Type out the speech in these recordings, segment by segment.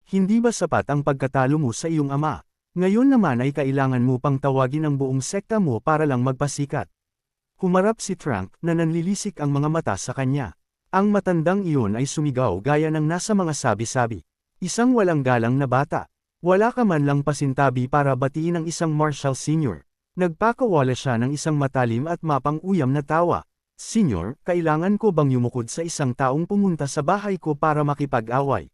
Hindi ba sapat ang pagkatalo mo sa iyong ama? Ngayon naman ay kailangan mo pang tawagin ang buong sekta mo para lang magpasikat. Humarap si Frank na nanlilisik ang mga mata sa kanya. Ang matandang iyon ay sumigaw gaya ng nasa mga sabi-sabi. Isang walang galang na bata. Wala ka man lang pasintabi para batiin ang isang Marshall Sr. Nagpakawala siya ng isang matalim at mapang-uyam na tawa. Senyor, kailangan ko bang yumukod sa isang taong pumunta sa bahay ko para makipag-away?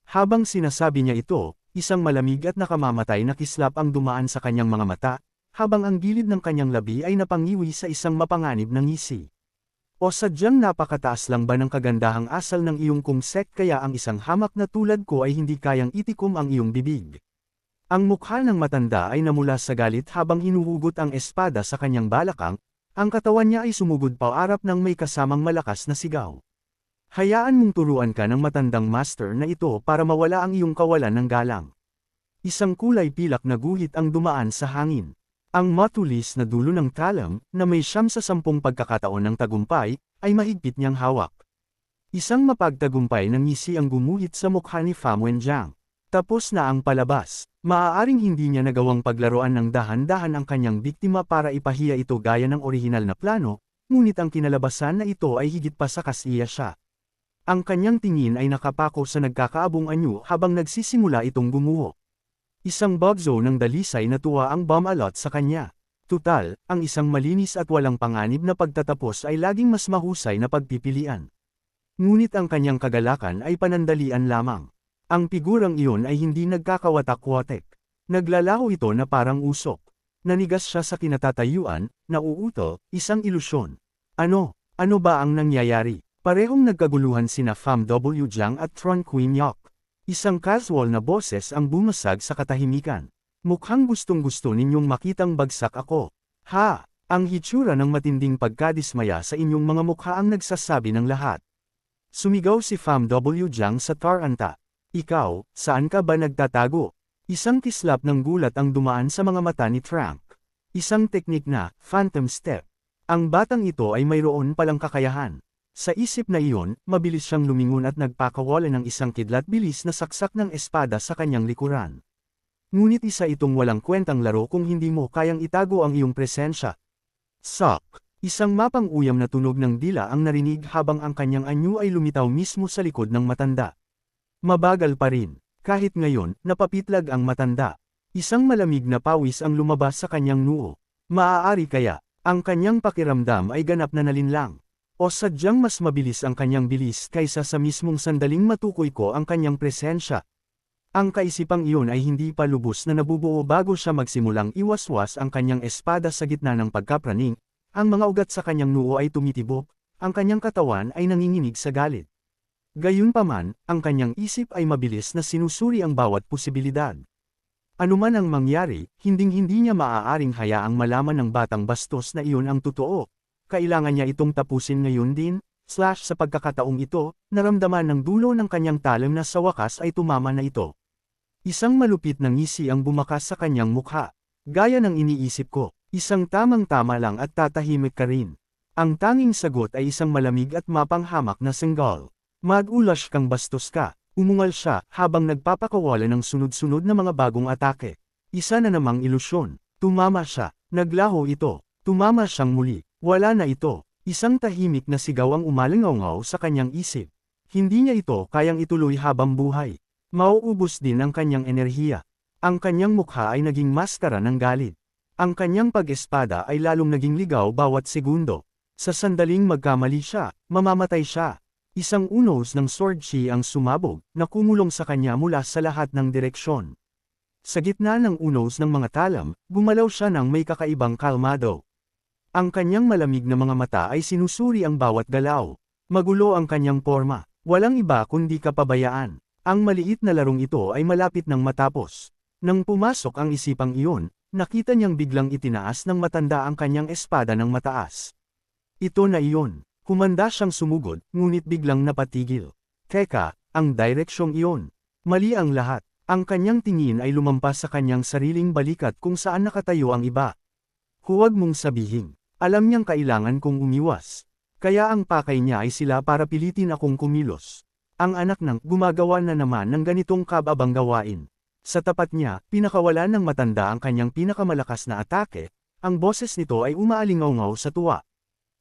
Habang sinasabi niya ito, isang malamig at nakamamatay na kislap ang dumaan sa kanyang mga mata, habang ang gilid ng kanyang labi ay napangiwi sa isang mapanganib na ngisi. O sadyang napakataas lang ba ng kagandahang asal ng iyong kumsek kaya ang isang hamak na tulad ko ay hindi kayang itikom ang iyong bibig? Ang mukha ng matanda ay namula sa galit habang hinuhugot ang espada sa kanyang balakang, ang katawan niya ay sumugod paarap ng may kasamang malakas na sigaw. Hayaan mong turuan ka ng matandang master na ito para mawala ang iyong kawalan ng galang. Isang kulay pilak na guhit ang dumaan sa hangin. Ang matulis na dulo ng talam, na may 10 pagkakataon ng tagumpay, ay mahigpit niyang hawak. Isang mapagtagumpay na ngisi ang gumuhit sa mukha ni Pham Wenjiang. Tapos na ang palabas. Maaaring hindi niya nagawang paglaruan ng dahan-dahan ang kanyang biktima para ipahiya ito gaya ng orihinal na plano, ngunit ang kinalabasan na ito ay higit pa sa kasiya siya. Ang kanyang tingin ay nakapako sa nagkakaabong anyo habang nagsisimula itong gumuho. Isang bagzo ng dalisay na tuwa ang bumalot sa kanya. Tutal, ang isang malinis at walang panganib na pagtatapos ay laging mas mahusay na pagpipilian. Ngunit ang kanyang kagalakan ay panandalian lamang. Ang figurang iyon ay hindi nagkakawatak-watek. Naglalaho ito na parang usok. Nanigas siya sa kinatatayuan, nauuto, isang ilusyon. Ano ba ang nangyayari? Parehong nagkaguluhan sina Pham W. Jiang at Tron Queen Yok. Isang casual na boses ang bumasag sa katahimikan. Mukhang gustong-gusto ninyong makitang bagsak ako. Ha! Ang hitsura ng matinding pagkadismaya sa inyong mga mukha ang nagsasabi ng lahat. Sumigaw si Pham W. Jiang sa taranta. Ikaw, saan ka ba nagtatago? Isang kislap ng gulat ang dumaan sa mga mata ni Frank. Isang teknik na, phantom step. Ang batang ito ay mayroon palang kakayahan. Sa isip na iyon, mabilis siyang lumingon at nagpakawala ng isang kidlat-bilis na saksak ng espada sa kanyang likuran. Ngunit isa itong walang kwentang laro kung hindi mo kayang itago ang iyong presensya. Sok! Isang mapang-uyam na tunog ng dila ang narinig habang ang kanyang anyo ay lumitaw mismo sa likod ng matanda. Mabagal pa rin. Kahit ngayon, napapitlag ang matanda. Isang malamig na pawis ang lumabas sa kanyang noo. Maaari kaya, ang kanyang pakiramdam ay ganap na nalinlang. O sadyang mas mabilis ang kanyang bilis kaysa sa mismong sandaling matukoy ko ang kanyang presensya. Ang kaisipang iyon ay hindi pa lubos na nabubuo bago siya magsimulang iwaswas ang kanyang espada sa gitna ng pagkapraning, ang mga ugat sa kanyang noo ay tumitibok, ang kanyang katawan ay nanginginig sa galit. Gayunpaman, ang kanyang isip ay mabilis na sinusuri ang bawat posibilidad. Anuman ang mangyari, hinding-hindi niya maaaring hayaang malaman ng batang bastos na iyon ang totoo. Kailangan niya itong tapusin ngayon din, sa pagkakataong ito, naramdaman ng dulo ng kanyang talim na sa wakas ay tumama na ito. Isang malupit na ngisi ang bumakas sa kanyang mukha. Gaya ng iniisip ko, isang tamang-tama lang at tatahimik ka rin. Ang tanging sagot ay isang malamig at mapanghamak na senggal. Mag-ulash kang bastos ka, umungal siya habang nagpapakawala ng sunod-sunod na mga bagong atake. Isa na namang ilusyon. Tumama siya, naglaho ito, tumama siyang muli. Wala na ito. Isang tahimik na sigaw ang umalingaw sa kanyang isip. Hindi niya ito kayang ituloy habang buhay. Mauubos din ang kanyang enerhiya. Ang kanyang mukha ay naging maskara ng galit. Ang kanyang pag-espada ay lalong naging ligaw bawat segundo. Sa sandaling magkamali siya, mamamatay siya. Isang unos ng sword chi ang sumabog, na kumulong sa kanya mula sa lahat ng direksyon. Sa gitna ng unos ng mga talam, gumalaw siya ng may kakaibang kalmado. Ang kanyang malamig na mga mata ay sinusuri ang bawat galaw. Magulo ang kanyang porma. Walang iba kundi kapabayaan. Ang maliit na larong ito ay malapit nang matapos. Nang pumasok ang isipang iyon, nakita niyang biglang itinaas ng matanda ang kanyang espada ng mataas. Ito na iyon. Humanda siyang sumugod, ngunit biglang napatigil. Teka, ang direksyong iyon. Mali ang lahat. Ang kanyang tingin ay lumampas sa kanyang sariling balikat kung saan nakatayo ang iba. Huwag mong sabihin. Alam niyang kailangan kong umiwas. Kaya ang pakay niya ay sila para pilitin akong kumilos. Ang anak ng gumagawa na naman ng ganitong kababang gawain. Sa tapat niya, pinakawalan ng matanda ang kanyang pinakamalakas na atake, ang boses nito ay umaalingaw-ngaw sa tuwa.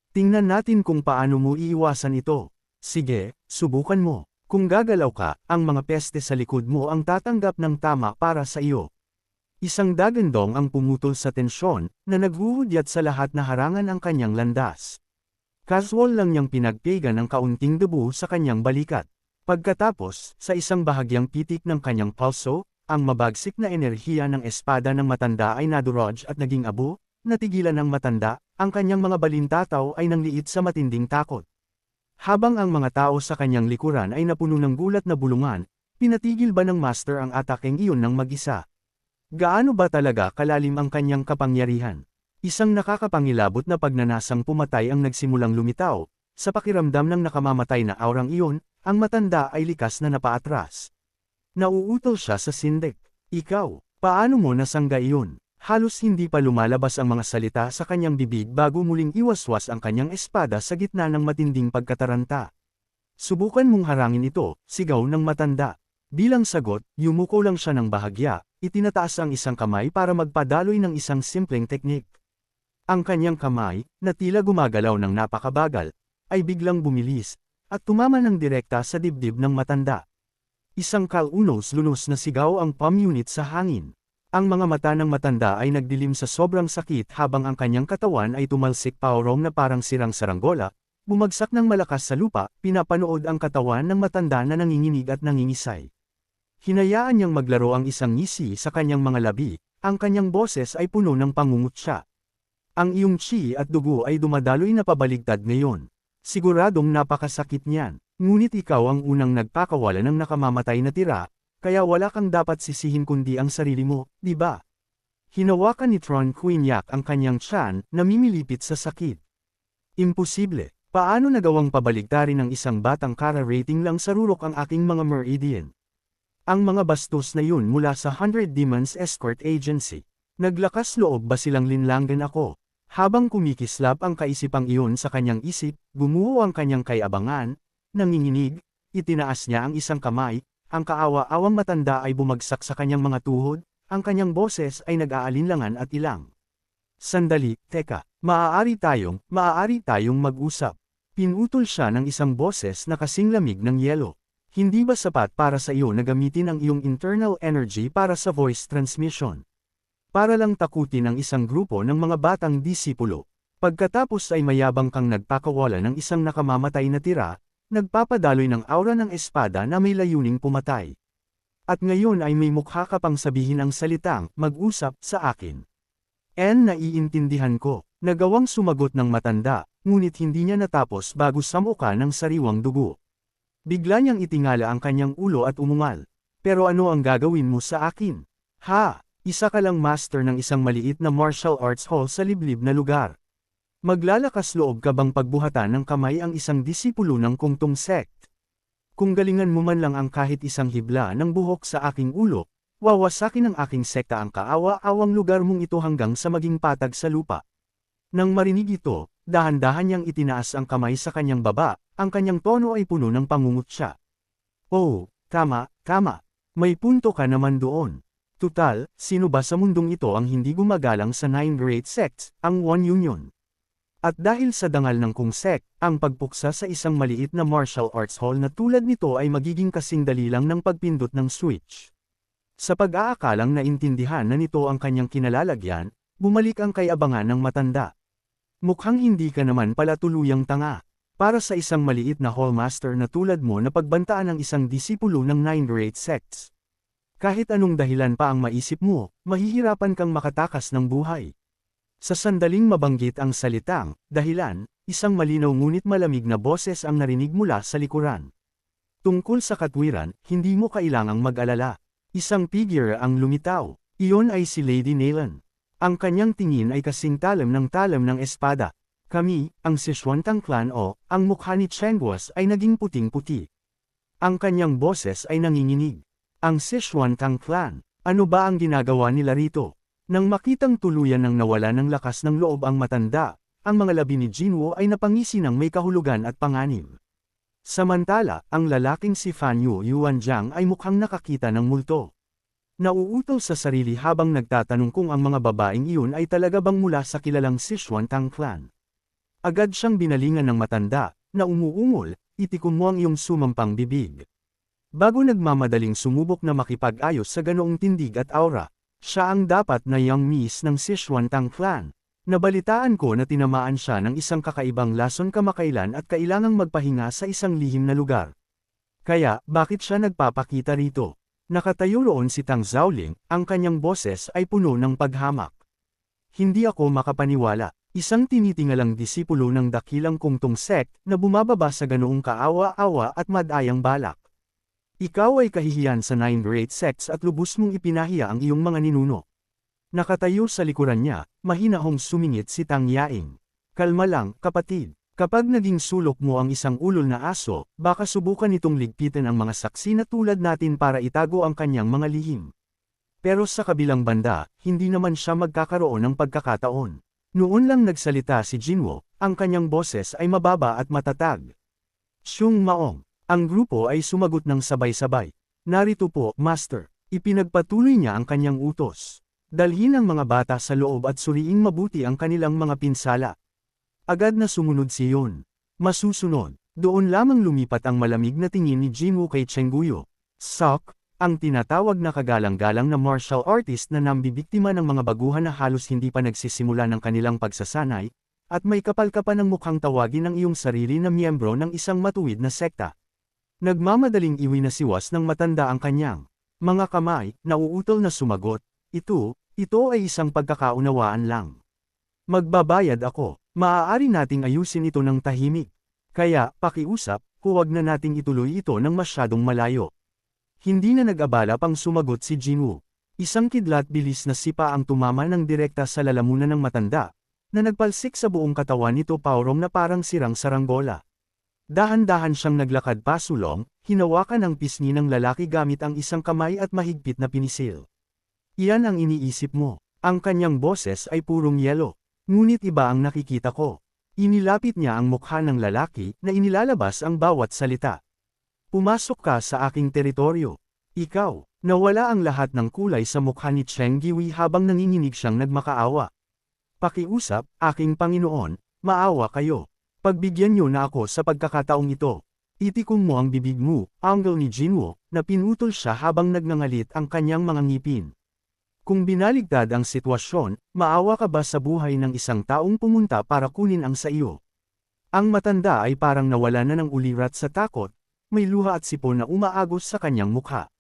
Tingnan natin kung paano mo iiwasan ito. Sige, subukan mo. Kung gagalaw ka, ang mga peste sa likod mo ang tatanggap ng tama para sa iyo. Isang dagandong ang pumutol sa tensyon, na naghuhudyat sa lahat na harangan ang kanyang landas. Casual lang niyang pinagpigan ng kaunting debu sa kanyang balikat. Pagkatapos, sa isang bahagyang pitik ng kanyang pulso, ang mabagsik na enerhiya ng espada ng matanda ay nadurog at naging abo, natigilan ng matanda, ang kanyang mga balintataw ay nangliit sa matinding takot. Habang ang mga tao sa kanyang likuran ay napuno ng gulat na bulungan, pinatigil ba ng master ang atakeng iyon ng mag-isa? Gaano ba talaga kalalim ang kanyang kapangyarihan? Isang nakakapangilabot na pagnanasang pumatay ang nagsimulang lumitaw, sa pakiramdam ng nakamamatay na aurang iyon, ang matanda ay likas na napaatras. Nauutol siya sa sindik. Ikaw, paano mo nasangga iyon? Halos hindi pa lumalabas ang mga salita sa kanyang bibig bago muling iwaswas ang kanyang espada sa gitna ng matinding pagkataranta. Subukan mong harangin ito, sigaw ng matanda. Bilang sagot, yumuko lang siya ng bahagya, itinataas ang isang kamay para magpadaloy ng isang simpleng teknik. Ang kanyang kamay, na tila gumagalaw ng napakabagal, ay biglang bumilis, at tumama ng direkta sa dibdib ng matanda. Isang kalunos-lunos na sigaw ang pamunit sa hangin. Ang mga mata ng matanda ay nagdilim sa sobrang sakit habang ang kanyang katawan ay tumalsik paorong na parang sirang saranggola, bumagsak ng malakas sa lupa, pinapanood ang katawan ng matanda na nanginginig at nangingisay. Hinayaan niyang maglaro ang isang ngisi sa kanyang mga labi, ang kanyang boses ay puno ng pangungutya. Ang iyong chi at dugo ay dumadaloy na pabaligtad ngayon. Siguradong napakasakit niyan, ngunit ikaw ang unang nagpakawala ng nakamamatay na tira, kaya wala kang dapat sisihin kundi ang sarili mo, di ba? Hinawakan ni Tron Quinyak ang kanyang tiyan, namimilipit sa sakit. Imposible, paano nagawang pabaligtarin ng isang batang kara rating lang sa rurok ang aking mga meridian? Ang mga bastos na yun mula sa 100 Demons Escort Agency. Naglakas loob ba silang linlangan ako? Habang kumikislap ang kaisipang iyon sa kanyang isip, gumuho ang kanyang kayabangan, nanginginig, itinaas niya ang isang kamay, ang kaawa-awang matanda ay bumagsak sa kanyang mga tuhod, ang kanyang boses ay nag-aalinlangan at ilang. Sandali, teka, maaari tayong mag-usap. Pinutol siya ng isang boses na kasing lamig ng yelo. Hindi ba sapat para sa iyo na gamitin ang iyong internal energy para sa voice transmission? Para lang takutin ang isang grupo ng mga batang disipulo. Pagkatapos ay mayabang kang nagpakawala ng isang nakamamatay na tira, nagpapadaloy ng aura ng espada na may layuning pumatay. At ngayon ay may mukha ka pang sabihin ang salitang, mag-usap sa akin. Naiintindihan ko. Nagawang sumagot ng matanda, ngunit hindi niya natapos bago samuka ng sariwang dugo. Bigla niyang itingala ang kanyang ulo at umungal. Pero ano ang gagawin mo sa akin? Ha? Isa ka lang master ng isang maliit na martial arts hall sa liblib na lugar. Maglalakas loob ka bang pagbuhatan ng kamay ang isang disipulo ng Kungtong sect? Kung galingan mo man lang ang kahit isang hibla ng buhok sa aking ulo, wawasakin ng aking sekta ang kaawa-awang lugar mong ito hanggang sa maging patag sa lupa. Nang marinig ito, dahan-dahan niyang itinaas ang kamay sa kanyang baba, ang kanyang tono ay puno ng pangungutya. Oh, tama. May punto ka naman doon. Tutal, sino ba sa mundong ito ang hindi gumagalang sa 9 great sects, ang One Union? At dahil sa dangal ng Kung sect, ang pagpuksa sa isang maliit na martial arts hall na tulad nito ay magiging kasing dali lang ng pagpindot ng switch. Sa pag-aakalang naintindihan na nito ang kanyang kinalalagyan, bumalik ang kayabangan ng matanda. Mukhang hindi ka naman pala tuluyang tanga. Para sa isang maliit na hallmaster na tulad mo na pagbantaan ng isang disipulo ng 9 great sects. Kahit anong dahilan pa ang maisip mo, mahihirapan kang makatakas ng buhay. Sa sandaling mabanggit ang salitang, dahilan, isang malinaw ngunit malamig na boses ang narinig mula sa likuran. Tungkol sa katwiran, hindi mo kailangang mag-alala. Isang figure ang lumitaw. Iyon ay si Lady Nalan. Ang kanyang tingin ay kasing talam ng espada. Kami, ang Sichuantang clan o, ang mukha ni Chengguas ay naging puting-puti. Ang kanyang boses ay nanginginig. Ang Sichuantang clan, ano ba ang ginagawa nila rito? Nang makitang tuluyan ng nawala ng lakas ng loob ang matanda, ang mga labi ni Jinwo ay napangisi ng may kahulugan at panganib. Samantala, ang lalaking si Fan Yu Yuanjiang ay mukhang nakakita ng multo. Nauutol sa sarili habang nagtatanong kung ang mga babaeng iyon ay talaga bang mula sa kilalang Sichuan Tang clan. Agad siyang binalingan ng matanda, na umuungol, itikom mo ang iyong sumampang bibig. Bago nagmamadaling sumubok na makipag-ayos sa ganoong tindig at aura, siya ang dapat na young miss ng Sichuan Tang clan. Nabalitaan ko na tinamaan siya ng isang kakaibang lason kamakailan at kailangang magpahinga sa isang lihim na lugar. Kaya, bakit siya nagpapakita rito? Nakatayo roon si Tang Zhaoling, ang kanyang boses ay puno ng paghamak. Hindi ako makapaniwala, isang tinitingalang disipulo ng dakilang kungtong sect na bumababa sa ganoong kaawa-awa at madayang balak. Ikaw ay kahihiyan sa 9 great sects at lubos mong ipinahiya ang iyong mga ninuno. Nakatayo sa likuran niya, mahinahong sumingit si Tang Yaing. Kalma lang, kapatid. Kapag naging sulok mo ang isang ulol na aso, baka subukan itong ligpitin ang mga saksi na tulad natin para itago ang kanyang mga lihim. Pero sa kabilang banda, hindi naman siya magkakaroon ng pagkakataon. Noon lang nagsalita si Jinwo, ang kanyang boses ay mababa at matatag. Xiong Maong. Ang grupo ay sumagot ng sabay-sabay. Narito po, Master. Ipinagpatuloy niya ang kanyang utos. Dalhin ang mga bata sa loob at suriing mabuti ang kanilang mga pinsala. Agad na sumunod si Yon. Masusunod, doon lamang lumipat ang malamig na tingin ni Jinwoo kay Chengguyo. Sok, ang tinatawag na kagalang-galang na martial artist na nambibiktima ng mga baguhan na halos hindi pa nagsisimula ng kanilang pagsasanay, at may kapal-kapan ng mukhang tawagin ang iyong sarili na miyembro ng isang matuwid na sekta. Nagmamadaling iwi na siwas ng matanda ang kanyang mga kamay, nauutol na sumagot. Ito ay isang pagkakaunawaan lang. Magbabayad ako, maaari nating ayusin ito ng tahimik. Kaya, pakiusap, huwag na nating ituloy ito ng masyadong malayo. Hindi na nag-abala pang sumagot si Jinwoo. Isang kidlat bilis na sipa ang tumama ng direkta sa lalamunan ng matanda, na nagpalsik sa buong katawan nito paurom na parang sirang saranggola. Dahan-dahan siyang naglakad pasulong, hinawakan ang pisngi ng lalaki gamit ang isang kamay at mahigpit na pinisil. Iyan ang iniisip mo. Ang kanyang boses ay purong yelo. Ngunit iba ang nakikita ko. Inilapit niya ang mukha ng lalaki na inilalabas ang bawat salita. Pumasok ka sa aking teritoryo. Ikaw, nawala ang lahat ng kulay sa mukha ni Cheng Giwi habang nanginginig siyang nagmakaawa. Pakiusap, aking Panginoon, maawa kayo. Pagbigyan niyo na ako sa pagkakataong ito. Itikom mo ang bibig mo, angle ni Jinwoo, na pinutol siya habang nagngangalit ang kanyang mga ngipin. Kung binaligtad ang sitwasyon, maawa ka ba sa buhay ng isang taong pumunta para kunin ang sa iyo? Ang matanda ay parang nawala na ng ulirat sa takot, may luha at sipon na umaagos sa kanyang mukha.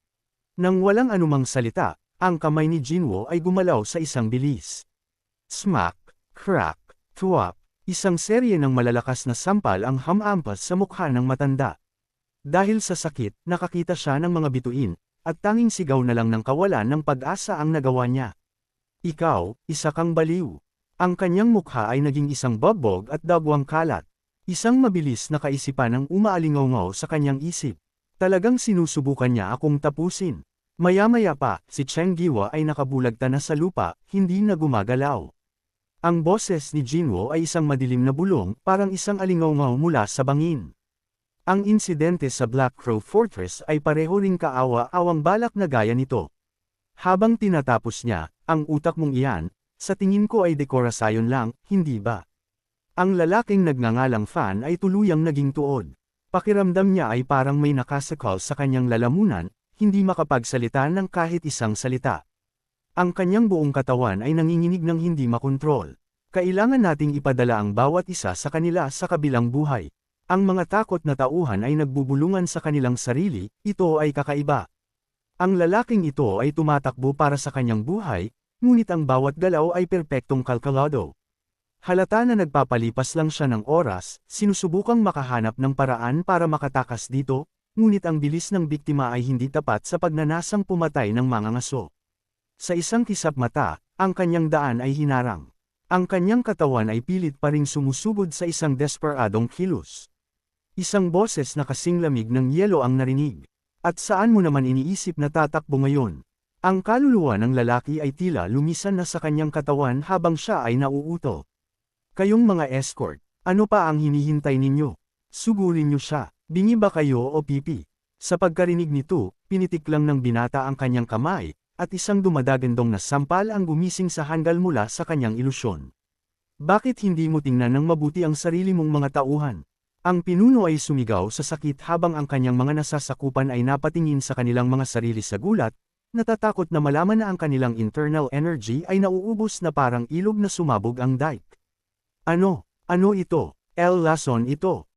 Nang walang anumang salita, ang kamay ni Jinwoo ay gumalaw sa isang bilis. Smack, crack, thwap, isang serye ng malalakas na sampal ang hamampas sa mukha ng matanda. Dahil sa sakit, nakakita siya ng mga bituin, at tanging sigaw na lang ng kawalan ng pag-asa ang nagawa niya. Ikaw, isa kang baliw. Ang kanyang mukha ay naging isang bagbog at dagwang kalat. Isang mabilis na kaisipan ang umaalingaw sa kanyang isip. Talagang sinusubukan niya akong tapusin. Maya-maya pa, si Cheng Giwa ay nakabulagta na sa lupa, hindi na gumagalaw. Ang boses ni Jinwoo ay isang madilim na bulong, parang isang alingaw mula sa bangin. Ang insidente sa Black Crow Fortress ay pareho ring kaawa-awang balak na gaya nito. Habang tinatapos niya, ang utak mong iyan, sa tingin ko ay dekorasyon lang, hindi ba? Ang lalaking nagngangalang Fan ay tuluyang naging tuod. Pakiramdam niya ay parang may nakasakal sa kanyang lalamunan, hindi makapagsalita ng kahit isang salita. Ang kanyang buong katawan ay nanginginig ng hindi makontrol. Kailangan nating ipadala ang bawat isa sa kanila sa kabilang buhay. Ang mga takot na tauhan ay nagbubulungan sa kanilang sarili, ito ay kakaiba. Ang lalaking ito ay tumatakbo para sa kanyang buhay, ngunit ang bawat galaw ay perpektong kalkulado. Halata na nagpapalipas lang siya ng oras, sinusubukang makahanap ng paraan para makatakas dito, ngunit ang bilis ng biktima ay hindi tapat sa pagnanasang pumatay ng mga ngaso. Sa isang kisap mata, ang kanyang daan ay hinarang. Ang kanyang katawan ay pilit pa ring sumusugod sa isang desperadong kilos. Isang boses na kasing lamig ng yelo ang narinig. At saan mo naman iniisip na tatakbo ngayon? Ang kaluluwa ng lalaki ay tila lumisan na sa kanyang katawan habang siya ay nauuto. Kayong mga escort, ano pa ang hinihintay ninyo? Sugurin niyo siya. Bingi ba kayo o pipi? Sa pagkarinig nito, pinitik lang ng binata ang kanyang kamay, at isang dumadagandong na sampal ang gumising sa hanggal mula sa kanyang ilusyon. Bakit hindi mo tingnan ng mabuti ang sarili mong mga tauhan? Ang pinuno ay sumigaw sa sakit habang ang kanyang mga nasasakupan ay napatingin sa kanilang mga sarili sa gulat, natatakot na malaman na ang kanilang internal energy ay nauubos na parang ilog na sumabog ang dike. Ano? Ano ito? El Lason ito.